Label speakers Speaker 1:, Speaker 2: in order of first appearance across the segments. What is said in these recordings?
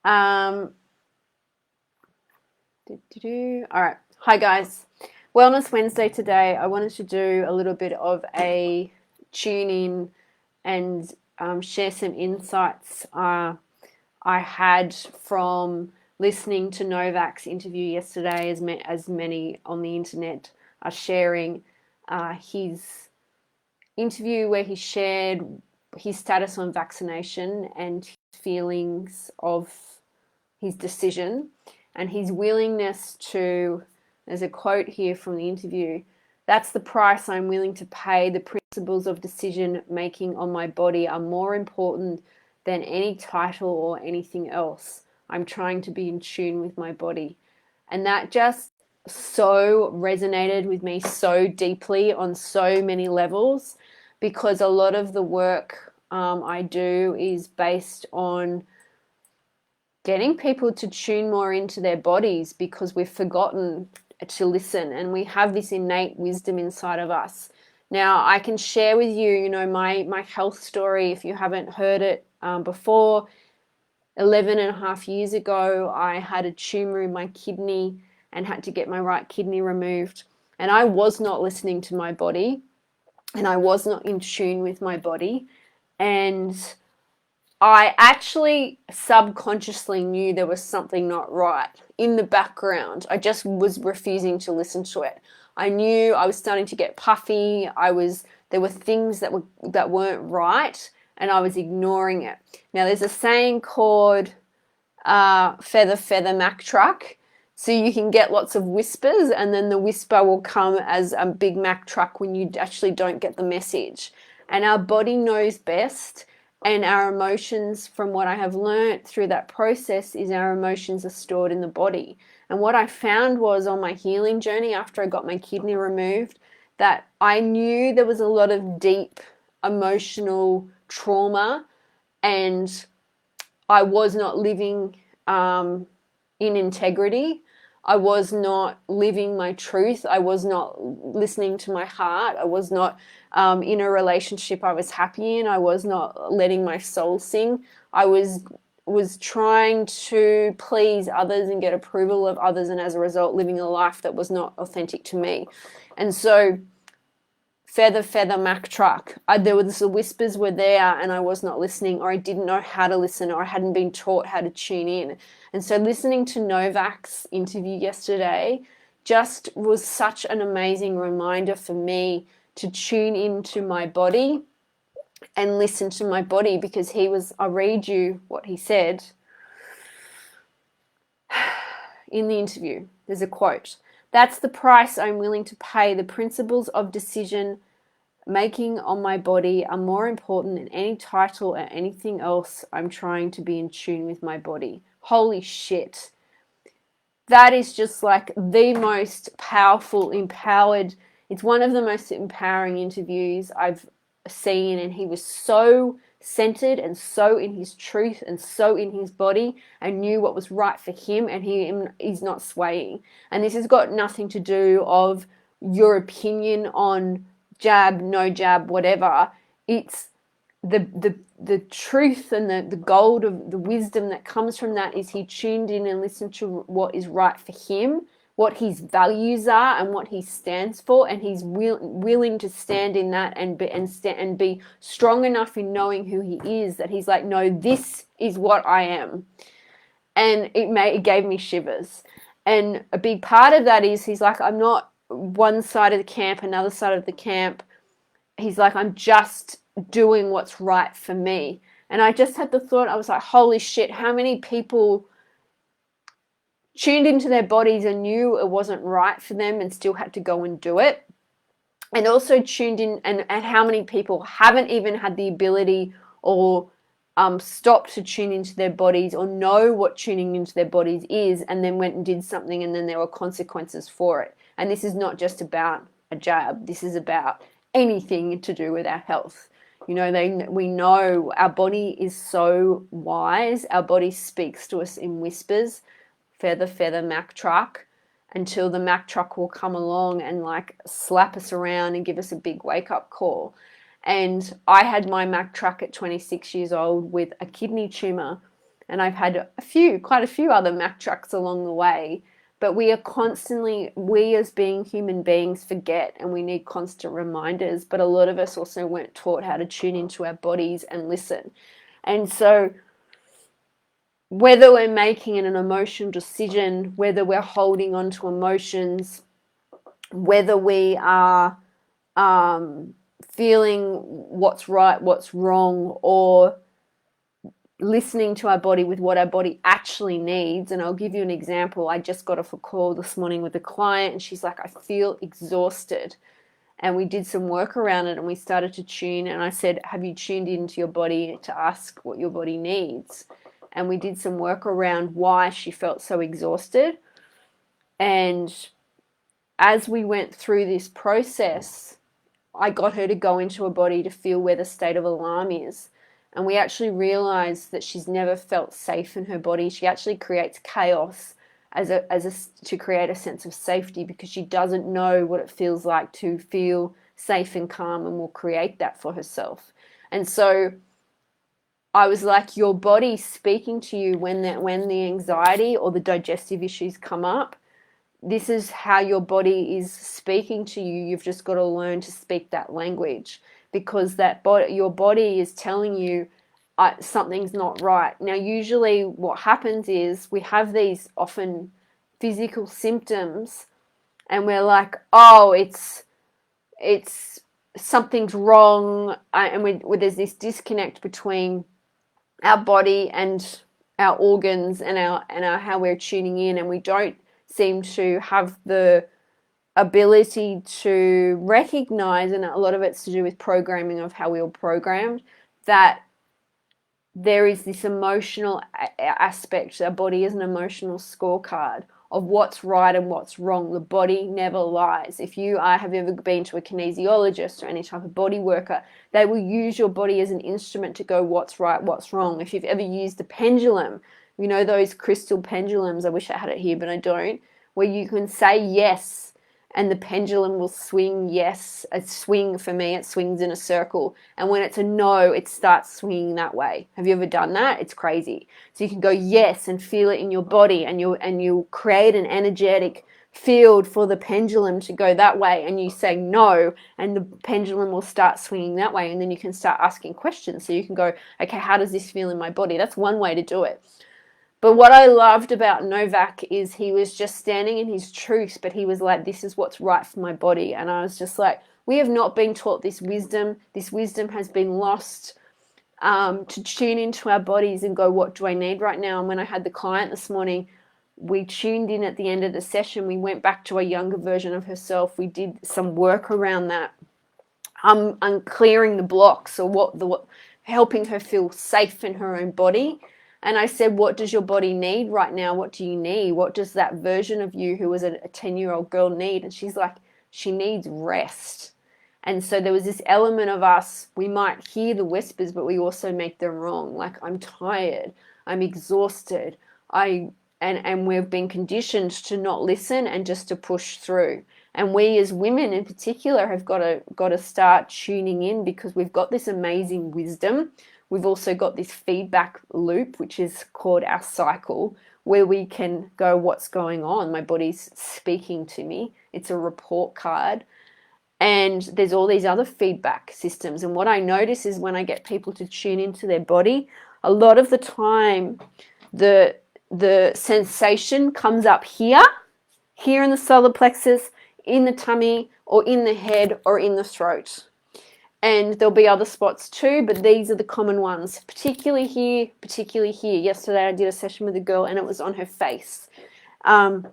Speaker 1: Um, All right. Hi, guys. Wellness Wednesday today. I wanted to do a little bit of a tune in and share some insights I had from listening to Novak's interview yesterday, as many on the internet are sharing his interview where he shared his status on vaccination and his feelings of his decision and his willingness to, there's a quote here from the interview, "That's the price I'm willing to pay. The principles of decision making on my body are more important than any title or anything else. I'm trying to be in tune with my body." And that just so resonated with me so deeply on so many levels, because a lot of the work I do is based on getting people to tune more into their bodies, because we've forgotten to listen, and we have this innate wisdom inside of us. Now, I can share with you, my health story if you haven't heard it before. 11 and a half years ago, I had a tumor in my kidney and had to get my right kidney removed. And I was not listening to my body, and I was not in tune with my body. And I actually subconsciously knew there was something not right in the background. I just was refusing to listen to it. I knew I was starting to get puffy. There were things that weren't right, and I was ignoring it. Now, there's a saying called feather, feather, Mack truck. So you can get lots of whispers, and then the whisper will come as a big Mack truck when you actually don't get the message. And our body knows best. And our emotions, from what I have learnt through that process, is our emotions are stored in the body. And what I found was, on my healing journey after I got my kidney removed, that I knew there was a lot of deep emotional trauma, and I was not living in integrity. I was not living my truth. I was not listening to my heart. I was not in a relationship I was happy in. I was not letting my soul sing. I was trying to please others and get approval of others, and as a result, living a life that was not authentic to me. And so, feather, feather, Mack truck. The whispers were there, and I was not listening, or I didn't know how to listen, or I hadn't been taught how to tune in. And so listening to Novak's interview yesterday just was such an amazing reminder for me to tune into my body and listen to my body, because I'll read you what he said in the interview. There's a quote. "That's the price I'm willing to pay. The principles of decision making on my body are more important than any title or anything else. I'm trying to be in tune with my body." Holy shit. That is just like the most powerful, empowered. It's one of the most empowering interviews I've seen, and he was so centered and so in his truth and so in his body, and knew what was right for him, and he's not swaying. And this has got nothing to do of your opinion on jab, no jab, whatever. It's the truth and the gold of the wisdom that comes from that is he tuned in and listened to what is right for him, what his values are, and what he stands for, and he's willing to stand in that and be strong enough in knowing who he is, that he's like, no, this is what I am. And it gave me shivers. And a big part of that is he's like, I'm not one side of the camp, another side of the camp. He's like, I'm just doing what's right for me. And I just had the thought, I was like, holy shit, how many people tuned into their bodies and knew it wasn't right for them and still had to go and do it? And also tuned in, and how many people haven't even had the ability or stopped to tune into their bodies or know what tuning into their bodies is, and then went and did something, and then there were consequences for it. And this is not just about a jab. This is about anything to do with our health. We know our body is so wise. Our body speaks to us in whispers. Feather, feather, Mack truck. Until the Mack truck will come along and like slap us around and give us a big wake up call. And I had my Mack truck at 26 years old with a kidney tumor, and I've had quite a few other Mack trucks along the way. But we as being human beings forget, and we need constant reminders. But a lot of us also weren't taught how to tune into our bodies and listen. And so whether we're making an emotional decision, whether we're holding on to emotions, whether we are feeling what's right, what's wrong, or listening to our body with what our body actually needs. And I'll give you an example. I just got off a call this morning with a client, and she's like, I feel exhausted. And we did some work around it, and we started to tune. And I said, have you tuned into your body to ask what your body needs? And we did some work around why she felt so exhausted. And as we went through this process, I got her to go into her body to feel where the state of alarm is. And we actually realized that she's never felt safe in her body. She actually creates chaos to create a sense of safety, because she doesn't know what it feels like to feel safe and calm, and will create that for herself. And so I was like, your body's speaking to you when the anxiety or the digestive issues come up. This is how your body is speaking to you. You've just got to learn to speak that language, because your body is telling you something's not right. Now, usually what happens is we have these often physical symptoms, and we're like, oh, it's something's wrong, and there's this disconnect between our body and our organs and our how we're tuning in, and we don't seem to have the ability to recognize, and a lot of it's to do with programming of how we were programmed, that there is this emotional aspect. Our body is an emotional scorecard of what's right and what's wrong. The body never lies. If you have ever been to a kinesiologist or any type of body worker, they will use your body as an instrument to go what's right, what's wrong. If you've ever used a pendulum, you know those crystal pendulums, I wish I had it here, but I don't, where you can say yes and the pendulum will swing yes. A swing, for me, it swings in a circle. And when it's a no, it starts swinging that way. Have you ever done that? It's crazy. So you can go yes and feel it in your body, and you'll create an energetic field for the pendulum to go that way, and you say no, and the pendulum will start swinging that way. And then you can start asking questions. So you can go, okay, how does this feel in my body? That's one way to do it. But what I loved about Novak is he was just standing in his truth, but he was like, this is what's right for my body. And I was just like, we have not been taught this wisdom. This wisdom has been lost, to tune into our bodies and go, what do I need right now? And when I had the client this morning, we tuned in at the end of the session. We went back to a younger version of herself. We did some work around that, unclearing the blocks, or helping her feel safe in her own body. And I said, what does your body need right now? What do you need? What does that version of you who was a 10-year-old girl need? And she's like, she needs rest. And so there was this element of us, we might hear the whispers, but we also make them wrong. Like, I'm tired, I'm exhausted, and we've been conditioned to not listen and just to push through. And we as women in particular have got to start tuning in, because we've got this amazing wisdom. We've also got this feedback loop, which is called our cycle, where we can go, what's going on? My body's speaking to me. It's a report card. And there's all these other feedback systems. And what I notice is when I get people to tune into their body, a lot of the time the sensation comes up here in the solar plexus, in the tummy, or in the head, or in the throat. And there'll be other spots too, but these are the common ones, particularly here, particularly here. Yesterday I did a session with a girl, and it was on her face. And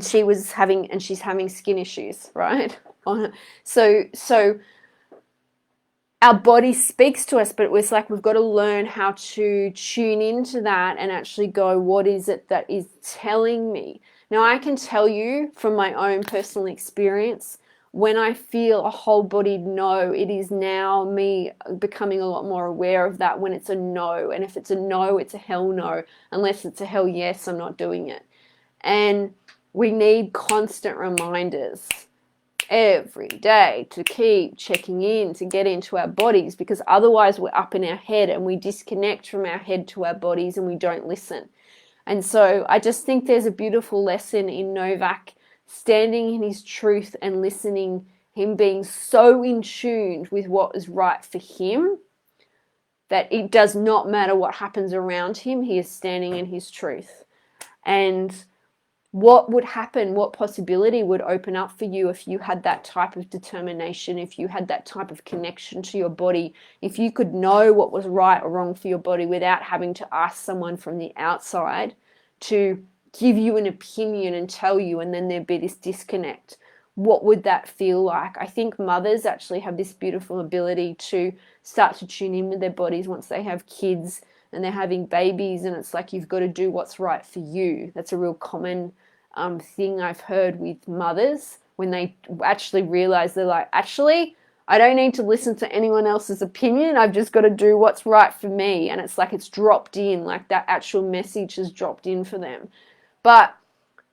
Speaker 1: she's having skin issues, right? So our body speaks to us, but it's like we've got to learn how to tune into that and actually go, what is it that is telling me? Now, I can tell you from my own personal experience, when I feel a whole-bodied no, it is now me becoming a lot more aware of that when it's a no. And if it's a no, it's a hell no. Unless it's a hell yes, I'm not doing it. And we need constant reminders. every day, to keep checking in, to get into our bodies, because otherwise we're up in our head and we disconnect from our head to our bodies and we don't listen. And so I just think there's a beautiful lesson in Novak standing in his truth and listening, him being so in tune with what is right for him that it does not matter what happens around him, he is standing in his truth. And what would happen, what possibility would open up for you if you had that type of determination, if you had that type of connection to your body, if you could know what was right or wrong for your body without having to ask someone from the outside to give you an opinion and tell you, and then there'd be this disconnect. What would that feel like? I think mothers actually have this beautiful ability to start to tune in with their bodies once they have kids and they're having babies, and it's like you've got to do what's right for you. That's a real common thing I've heard with mothers when they actually realize, they're like, actually, I don't need to listen to anyone else's opinion. I've just got to do what's right for me. And it's like it's dropped in, like that actual message has dropped in for them. But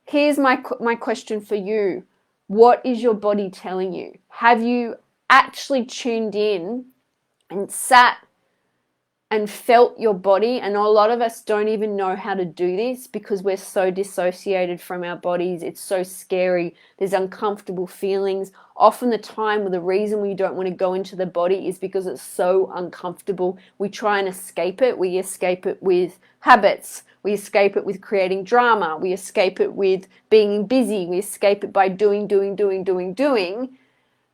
Speaker 1: here's my question for you. What is your body telling you? Have you actually tuned in and sat and felt your body? And a lot of us don't even know how to do this because we're so dissociated from our bodies. It's so scary. There's uncomfortable feelings. Often the time, the reason we don't want to go into the body is because it's so uncomfortable. We try and escape it. We escape it with habits. We escape it with creating drama. We escape it with being busy. We escape it by doing.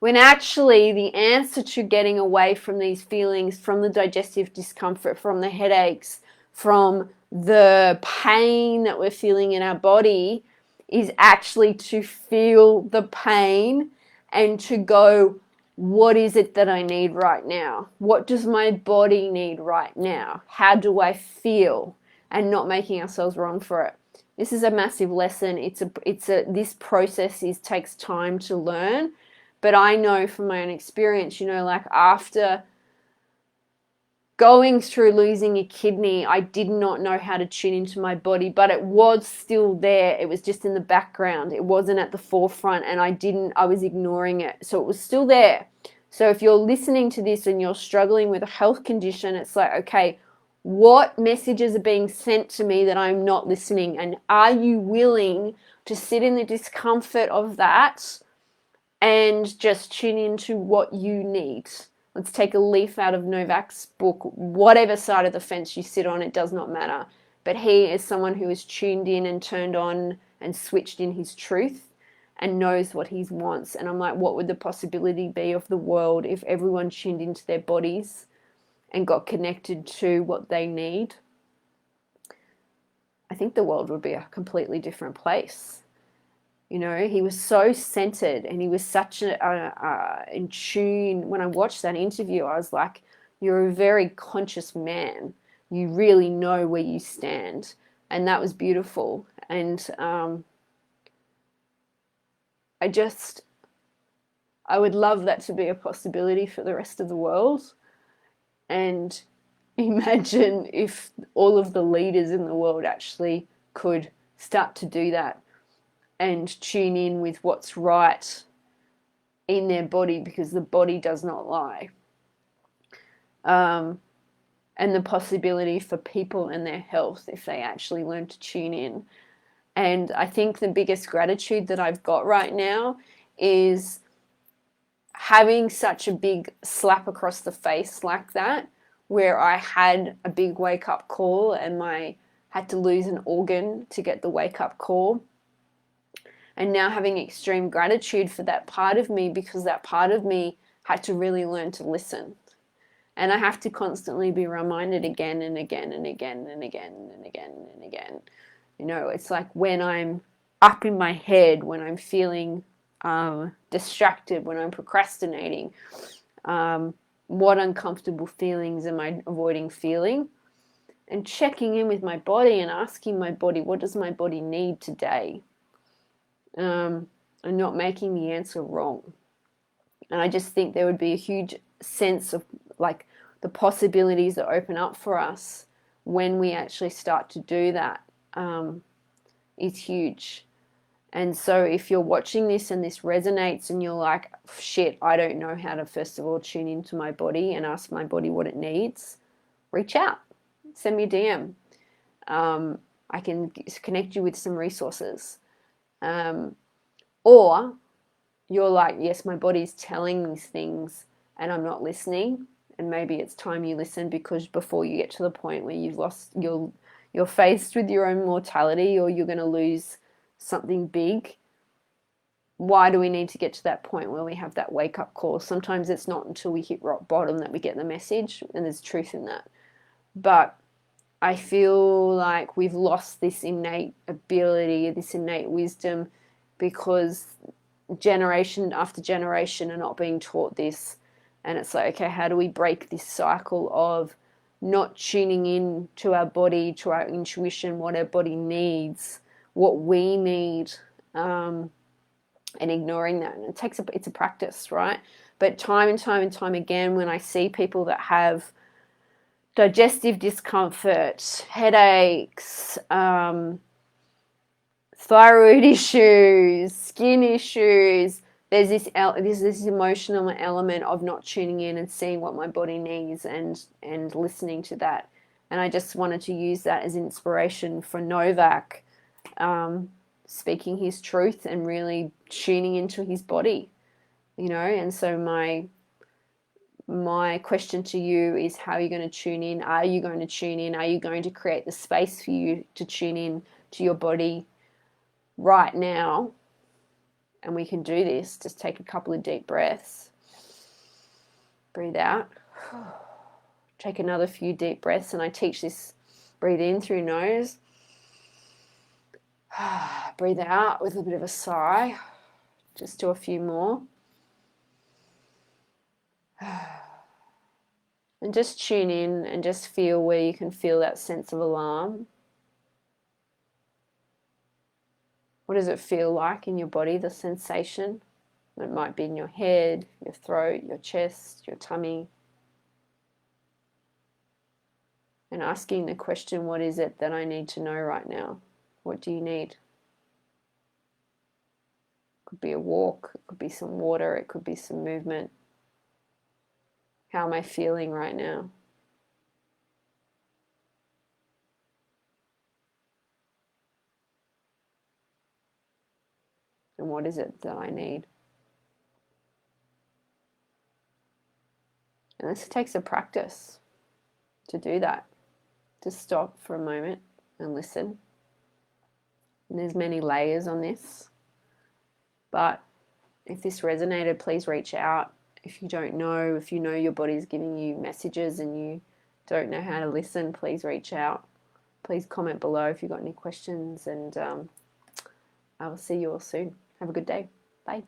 Speaker 1: When actually the answer to getting away from these feelings, from the digestive discomfort, from the headaches, from the pain that we're feeling in our body, is actually to feel the pain and to go, what is it that I need right now? What does my body need right now? How do I feel? And not making ourselves wrong for it. This is a massive lesson. This process takes time to learn. But I know from my own experience, like after going through losing a kidney, I did not know how to tune into my body, but it was still there. It was just in the background. It wasn't at the forefront, and I was ignoring it. So it was still there. So if you're listening to this and you're struggling with a health condition, it's like, okay, what messages are being sent to me that I'm not listening? And are you willing to sit in the discomfort of that and just tune into what you need? Let's take a leaf out of Novak's book. Whatever side of the fence you sit on, it does not matter. But he is someone who is tuned in and turned on and switched in his truth and knows what he wants. And I'm like, what would the possibility be of the world if everyone tuned into their bodies and got connected to what they need? I think the world would be a completely different place. He was so centered and he was such in tune. When I watched that interview, I was like, you're a very conscious man. You really know where you stand. And that was beautiful. And I would love that to be a possibility for the rest of the world. And imagine if all of the leaders in the world actually could start to do that and tune in with what's right in their body, because the body does not lie. And the possibility for people and their health if they actually learn to tune in. And I think the biggest gratitude that I've got right now is having such a big slap across the face like that, where I had a big wake-up call and had to lose an organ to get the wake-up call. And now having extreme gratitude for that part of me, because that part of me had to really learn to listen. And I have to constantly be reminded again and again and again and again and again and again. It's like when I'm up in my head, when I'm feeling distracted, when I'm procrastinating, what uncomfortable feelings am I avoiding feeling? And checking in with my body and asking my body, what does my body need today? And not making the answer wrong. And I just think there would be a huge sense of like the possibilities that open up for us when we actually start to do that is huge. And so if you're watching this and this resonates and you're like, shit, I don't know how to first of all tune into my body and ask my body what it needs, reach out, send me a DM. I can connect you with some resources. Or you're like, yes, my body's telling these things and I'm not listening. And maybe it's time you listen, because before you get to the point where you're faced with your own mortality, or you're going to lose something big. Why do we need to get to that point where we have that wake up call? Sometimes it's not until we hit rock bottom that we get the message, and there's truth in that. But I feel like we've lost this innate ability, this innate wisdom, because generation after generation are not being taught this. And it's like, okay, how do we break this cycle of not tuning in to our body, to our intuition, what our body needs, what we need, and ignoring that? And it's a practice, right? But time and time and time again, when I see people that have digestive discomfort, headaches, thyroid issues, skin issues, there's this emotional element of not tuning in and seeing what my body needs, and listening to that. And I just wanted to use that as inspiration for Novak, speaking his truth and really tuning into his body, And so my question to you is, how are you going to tune in? Are you going to tune in? Are you going to create the space for you to tune in to your body right now? And we can do this. Just take a couple of deep breaths. Breathe out. Take another few deep breaths, and I teach this. Breathe in through nose. Breathe out with a bit of a sigh. Just do a few more. And just tune in and just feel where you can feel that sense of alarm. What does it feel like in your body, the sensation? It might be in your head, your throat, your chest, your tummy. And asking the question, what is it that I need to know right now? What do you need? It could be a walk, it could be some water, it could be some movement. How am I feeling right now? And what is it that I need? And this takes a practice to do that, to stop for a moment and listen. And there's many layers on this. But if this resonated, please reach out. If you don't know, if you know your body's giving you messages and you don't know how to listen, please reach out. Please comment below if you've got any questions, and I will see you all soon. Have a good day. Bye.